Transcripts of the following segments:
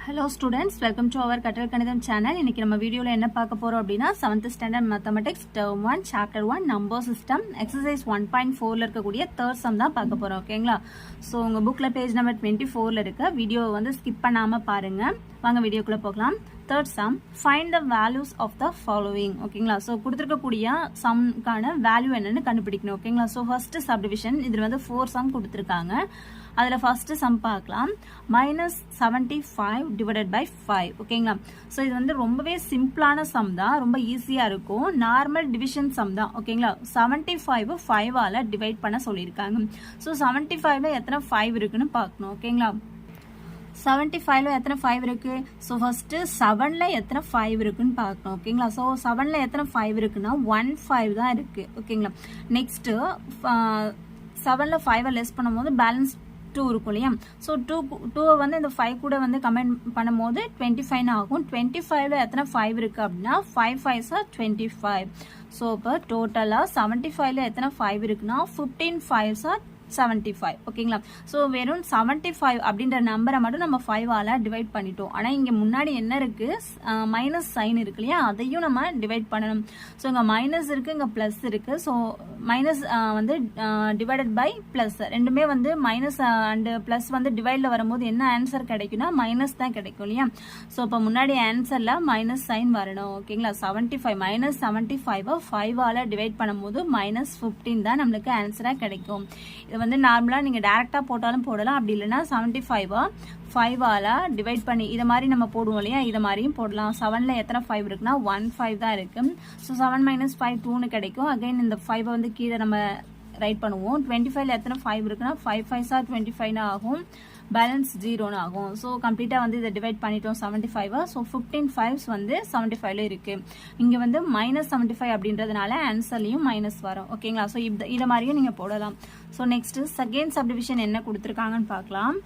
Hello students, welcome to our Kattal Kanitham channel. இன்னைக்கு நம்ம வீடியோல என்ன பார்க்க போறோம் அப்படினா 7th standard mathematics term 1 chapter 1 number system exercise 1.4 ல இருக்க கூடிய third sum தான் பார்க்க போறோம். ஓகேங்களா? சோ உங்க bookல page number 24 ல இருக்க வீடியோ வந்து skip பண்ணாம பாருங்க. வாங்க வீடியோக்குள்ள போகலாம். Third sum, find the values of the following. ஓகேங்களா? சோ கொடுத்திருக்க கூடிய sumக்கான வேல்யூ என்னன்னு கண்டுபிடிக்கணும். ஓகேங்களா? சோ first subdivision இதுல வந்து 4 sum கொடுத்திருக்காங்க. அதுல ஃபர்ஸ்ட் சம் பார்க்கலாம். -75 divided by 5. ஓகேங்களா? சோ இது வந்து ரொம்பவே சிம்பிளான சம் தான், ரொம்ப ஈஸியா இருக்கும். நார்மல் டிவிஷன் சம் தான். ஓகேங்களா? 75 5 ஆல டிவைட் பண்ண சொல்லிருக்காங்க. சோ 75 ல எத்தனை 5 இருக்குன்னு பார்க்கணும். ஓகேங்களா? 75 ல எத்தனை 5 இருக்கு? சோ ஃபர்ஸ்ட் 7 ல எத்தனை 5 இருக்குன்னு பார்க்கணும். ஓகேங்களா? சோ 7 ல எத்தனை 5 இருக்குன்னா 1 5 தான் இருக்கு. ஓகேங்களா? நெக்ஸ்ட் 7 ல 5 லெஸ் பண்ணும்போது பேலன்ஸ் 2 இருக்கும் இல்லையா? ஸோ 2 வந்து இந்த 5 கூட வந்து கமெண்ட் பண்ணும்போது 25 ஆகும். 25 ல எத்தனை 5 இருக்கு அப்படின்னா 5 5s are 25. ஸோ இப்போ டோட்டலா 75 ல எத்தனை 5 இருக்குன்னா 15 5s are 75. ஓகேங்களா? ஸோ வெறும் 75 அப்படின்ற நம்பரை மட்டும் நம்ம 5 ஆல டிவைட் பண்ணிட்டோம். ஆனால் இங்கே முன்னாடி என்ன இருக்கு? மைனஸ் சைன் இருக்கு இல்லையா? அதையும் நம்ம டிவைட் பண்ணணும். ஸோ இங்கே மைனஸ் இருக்கு, இங்கே பிளஸ் இருக்கு. ஸோ மைனஸ் வந்து டிவைடட் பை பிளஸ், ரெண்டுமே வந்து மைனஸ் அண்ட் பிளஸ் வந்து டிவைட்ல வரும்போது என்ன ஆன்சர் கிடைக்கும்னா மைனஸ் தான் கிடைக்கும் இல்லையா? ஸோ இப்போ முன்னாடி ஆன்சர்ல மைனஸ் சைன் வரணும். ஓகேங்களா? 75 -75 5 ஆல டிவைட் பண்ணும்போது -15 தான் நம்மளுக்கு ஆன்சரா கிடைக்கும். இது வந்து நார்மலா நீங்க டைரக்டா போட்டாலும் போடலாம், அப்படி இல்லைன்னா 75 5 ஆல டிவைட் பண்ணி இத மாதிரி நம்ம போடுவோம் இல்லையா? இத மாதிரியும் போடலாம். 7 ல எத்தனை 5 இருக்குன்னா 1 5 தான் இருக்கு. ஸோ 7 - 5 2ன்னு கிடைக்கும். அகைன் இந்த 5 வந்து கீழே நம்ம ரைட் பண்ணுவோம். 25 ல எத்தனை 5 இருக்குன்னா 5 5s are 25 ஆகும். பேலன்ஸ் 0 ஆகும். ஸோ கம்ப்ளீட்டா வந்து இதை டிவைட் பண்ணிட்டோம் 75. ஸோ 15 5s வந்து 75 ல இருக்கு. இங்க வந்து -75 அப்படின்றதுனால ஆன்சர்லயும் மைனஸ் வரும். ஓகேங்களா? ஸோ இத மாதிரியும் நீங்க போடலாம். ஸோ நெக்ஸ்ட் செகண்ட் சப்டிவிஷன் என்ன கொடுத்துருக்காங்கன்னு பார்க்கலாம்.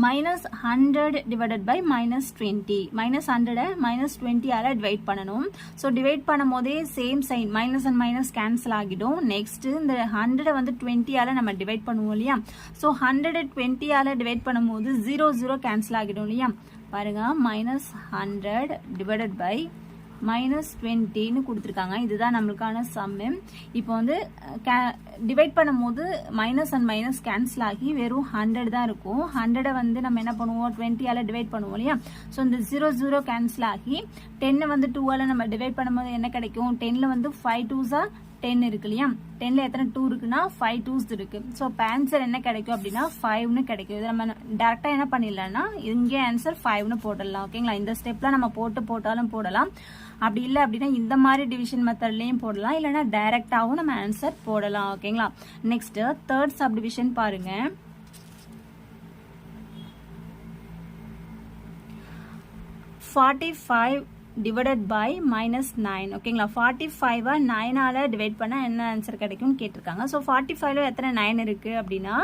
-100 divided by -20. -100 -20 ஆல டிவைட் பண்ணணும். ஸோ டிவைட் பண்ணும் போதே same sign minus and minus cancel ஆகிடும். நெக்ஸ்ட் இந்த 100 வந்து 20 ஆல நம்ம டிவைட் பண்ணுவோம் இல்லையா? ஸோ 100 20 ஆல டிவைட் பண்ணும்போது 0 0 கேன்சல் ஆகிடும் இல்லையா? பாருங்க, -100 divided by -20ன்னு கொடுத்துருக்காங்க. இதுதான் நம்மளுக்கான சம்மு. இப்போ வந்து டிவைட் பண்ணும்போது மைனஸ் அண்ட் மைனஸ் கேன்சல் ஆகி வெறும் 100 தான் இருக்கும். 100 வந்து நம்ம என்ன பண்ணுவோம் 20 ஆல டிவைட் பண்ணுவோம் இல்லையா? ஸோ இந்த 0 0 கேன்சல் ஆகி 10 வந்து 2 ஆல நம்ம டிவைட் பண்ணும்போது என்ன கிடைக்கும்? 10ல வந்து 5 2s are 10 இருக்கு இல்லையா? 10ல எத்தனை 2 இருக்குன்னா 5 2s இருக்கு. ஸோ இப்போ ஆன்சர் என்ன கிடைக்கும் அப்படின்னா 5ன்னு கிடைக்கும். இது நம்ம டேரக்டா என்ன பண்ணிடலாம்னா இங்கே ஆன்சர் 5ன்னு போடலாம். ஓகேங்களா? இந்த ஸ்டெப்ல நம்ம போட்டாலும் போடலாம். அப்படி இல்லை அப்படின்னா இந்த மாதிரி டிவிஷன் மெத்தட்லயும் போடலாம், இல்லைன்னா டைரக்டாவும் நம்ம ஆன்சர் போடலாம். ஓகேங்களா? நெக்ஸ்ட் தேர்ட் சப்டிவிஷன் பாருங்க. -45 divided by -9. ஓகேங்களா? 45 9 ஆல டிவைட் பண்ணா என்ன ஆன்சர் கிடைக்கும் கேட்டிருக்காங்க. ஸோ 45 ல எத்தனை 9 இருக்கு அப்படின்னா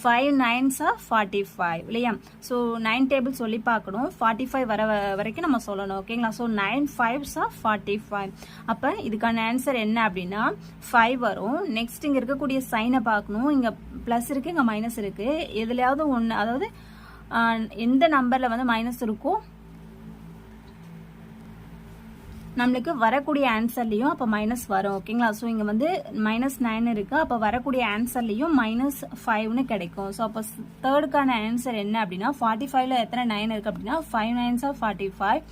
5 9s are 45 இல்லையா? ஸோ 9 டேபிள் சொல்லி பார்க்கணும். 45 வர வரைக்கும் நம்ம சொல்லணும். ஓகேங்களா? So 9 5s are 45. அப்போ இதுக்கான ஆன்சர் என்ன அப்படின்னா 5 வரும். நெக்ஸ்ட் இங்க இருக்கக்கூடிய சைனை பார்க்கணும். இங்க பிளஸ் இருக்கு, இங்க மைனஸ் இருக்கு. எதுலையாவது ஒன்று, அதாவது எந்த நம்பர்ல வந்து மைனஸ் இருக்கோ நம்மளுக்கு வரக்கூடிய ஆன்சர்லயும் அப்ப மைனஸ் வரும். ஓகேங்களா? ஸோ இங்க வந்து -9 இருக்கு. அப்ப வரக்கூடிய ஆன்சர்லயும் -5ன்னு கிடைக்கும். ஸோ அப்போ தேர்டுக்கான ஆன்சர் என்ன அப்படின்னா 45 ல எத்தனை 9 இருக்கு அப்படின்னா 5 9s are 45.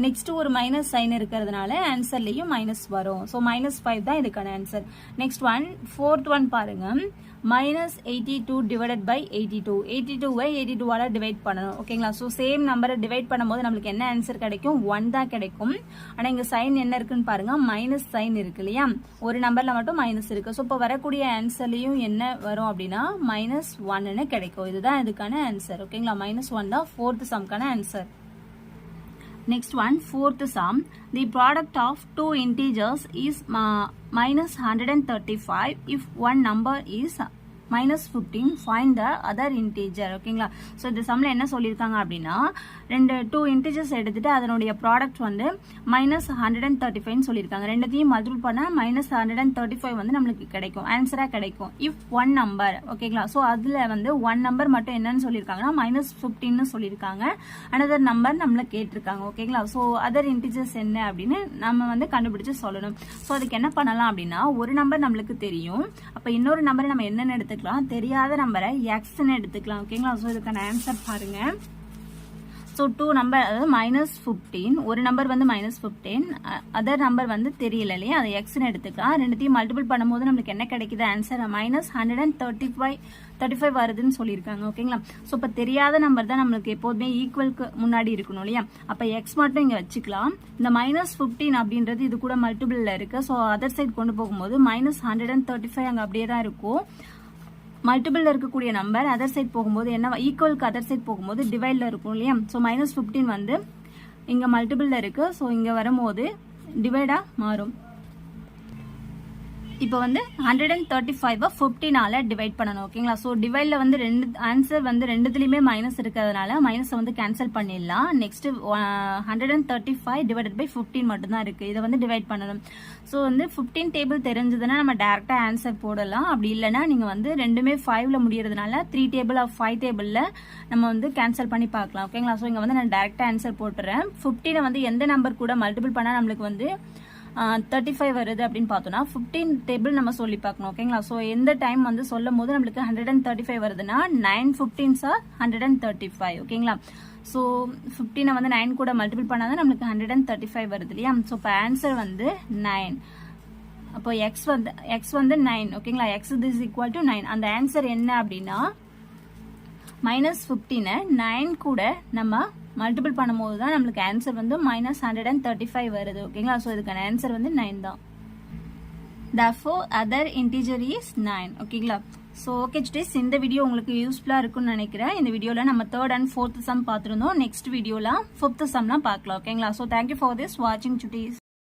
நெக்ஸ்ட் ஒரு மைனஸ் சைன் இருக்கிறதுனால ஆன்சர்லயும் மைனஸ் வரும். ஸோ -5 தான் இதுக்கான answer. Next one fourth one பாருங்க. -82 divided by 82. 82வை 82 ஆல டிவைட் பண்ணணும். ஓகேங்களா? ஸோ சேம் நம்பரை டிவைட் பண்ணும்போது நம்மளுக்கு என்ன ஆன்சர் கிடைக்கும்? 1 தான் கிடைக்கும். ஆனா இங்க சைன் என்ன இருக்குன்னு பாருங்க, மைனஸ் சைன் இருக்கு இல்லையா? ஒரு நம்பர்ல மட்டும் மைனஸ் இருக்கு. ஸோ இப்போ வரக்கூடிய ஆன்சர்லயும் என்ன வரும் அப்படின்னா -1ன்னு கிடைக்கும். இதுதான் இதுக்கான ஆன்சர். ஓகேங்களா? -1 தான் ஃபோர்த் சம்க்கான answer. Next one, fourth sum. The product of two integers is -135 if one number is -15 find the other integer. ஓகேங்களா? ஸோ இந்த சம்மில் என்ன சொல்லியிருக்காங்க அப்படின்னா 2 integers எடுத்துட்டு அதனுடைய ப்ராடக்ட் வந்து -135 சொல்லியிருக்காங்க. ரெண்டுத்தையும் மல்டிபிள் பண்ணால் -135 வந்து நம்மளுக்கு கிடைக்கும், ஆன்சராக கிடைக்கும். இஃப் ஒன் நம்பர், ஓகேங்களா? ஸோ அதில் வந்து ஒன் நம்பர் மட்டும் என்னன்னு சொல்லியிருக்காங்கன்னா -15 சொல்லியிருக்காங்க. அனதர் நம்பர் நம்மளை கேட்டிருக்காங்க. ஓகேங்களா? ஸோ அதர் இன்டிஜர்ஸ் என்ன அப்படின்னு நம்ம வந்து கண்டுபிடிச்சு சொல்லணும். ஸோ அதுக்கு என்ன பண்ணலாம் அப்படின்னா, ஒரு நம்பர் நம்மளுக்கு தெரியும், அப்போ இன்னொரு நம்பரை நம்ம என்னன்னு எடுத்துக்கலாம், தெரியாத நம்பரை எக்ஸ்ன்னு எடுத்துக்கலாம். ஓகேங்களா? ஸோ இதுக்கான ஆன்சர் பாருங்க. ஸோ 2 நம்பர், அதாவது -15, ஒரு நம்பர் வந்து -15, அதர் நம்பர் வந்து தெரியல இல்லையா, அதை எக்ஸ்ன்னு எடுத்துக்கலாம். ரெண்டுத்தையும் மல்டிபிள் பண்ணும்போது நம்மளுக்கு என்ன கிடைக்குது, ஆன்சர் -135 வருதுன்னு சொல்லியிருக்காங்க. ஓகேங்களா? ஸோ இப்போ தெரியாத நம்பர் தான் நம்மளுக்கு எப்போதுமே ஈக்குவலுக்கு முன்னாடி இருக்கணும் இல்லையா, அப்போ எக்ஸ் மட்டும் இங்கே வச்சுக்கலாம். இந்த -15 அப்படின்றது இது கூட மல்டிபிளில் இருக்கு. ஸோ அதர் சைட் கொண்டு போகும்போது -135 அங்கே அப்படியே தான் இருக்கும். மல்டிபிள் இருக்கக்கூடிய நம்பர் அதர் சைட் போகும்போது என்ன, ஈக்குவலுக்கு அதர் சைட் போகும்போது டிவைட்ல இருக்கும் இல்லையா. ஸோ -15 வந்து இங்க மல்டிபிள்ல இருக்கு. ஸோ இங்க வரும்போது டிவைடா மாறும். இப்போ வந்து 135 15ஆல டிவைட் பண்ணணும். ஓகேங்களா? ஸோ டிவைட்ல வந்து ஆன்சர் வந்து ரெண்டுத்துலயுமே மைனஸ் இருக்கிறதுனால மைனஸை வந்து கேன்சல் பண்ணிடலாம். நெக்ஸ்ட் 135 டிவைடட் பை 15 மட்டும்தான் இருக்கு. இதை வந்து டிவைட் பண்ணணும். ஸோ வந்து 15 டேபிள் தெரிஞ்சதுன்னா நம்ம டேரக்டா ஆன்சர் போடலாம். அப்படி இல்லைன்னா நீங்க வந்து ரெண்டுமே 5ல முடியறதுனால 3 டேபிள் ஆஃப் 5 டேபிள்ல நம்ம வந்து கேன்சல் பண்ணி பார்க்கலாம். ஓகேங்களா? ஸோ இங்க வந்து நான் டேரக்டா ஆன்சர் போட்டுறேன். 15 வந்து எந்த நம்பர் கூட மல்டிபிள் பண்ணா நம்மளுக்கு வந்து 35 வருது அப்படின்னு பார்த்தோம்னா 15 டேபிள் நம்ம சொல்லி பார்க்கணும். ஓகேங்களா? ஸோ எந்த டைம் வந்து சொல்லும் போது நம்மளுக்கு 135 வருதுன்னா 9 15s are 135. ஓகேங்களா? ஸோ 15 வந்து 9 கூட மல்டிபிள் பண்ணாதான் நம்மளுக்கு 135 வருது இல்லையா. ஸோ இப்போ ஆன்சர் வந்து 9. அப்போ எக்ஸ் வந்து 9. ஓகேங்களா? X is equal to 9. அந்த ஆன்சர் என்ன அப்படின்னா -15 9 கூட நம்ம மல்டிபிள் பண்ணும்போது தான் நம்மளுக்கு ஆன்சர் வந்து -135 வருது. ஓகேங்களா? ஸோ இதுக்கான ஆன்சர் வந்து 9 தான். therefore other integer is 9. ஓகேங்களா? ஸோ ஓகே ஸ்டூடெண்ட்ஸ், இந்த வீடியோ உங்களுக்கு யூஸ்ஃபுல்லாக இருக்கும்னு நினைக்கிறேன். இந்த வீடியோவில் நம்ம 3rd and 4th சம் பார்த்துருந்தோம். நெக்ஸ்ட் வீடியோவில் 5th சம்லாம் பார்க்கலாம். ஓகேங்களா? ஸோ தேங்க்யூ ஃபார் திஸ் வாட்சிங் ஸ்டூடெண்ட்ஸ்.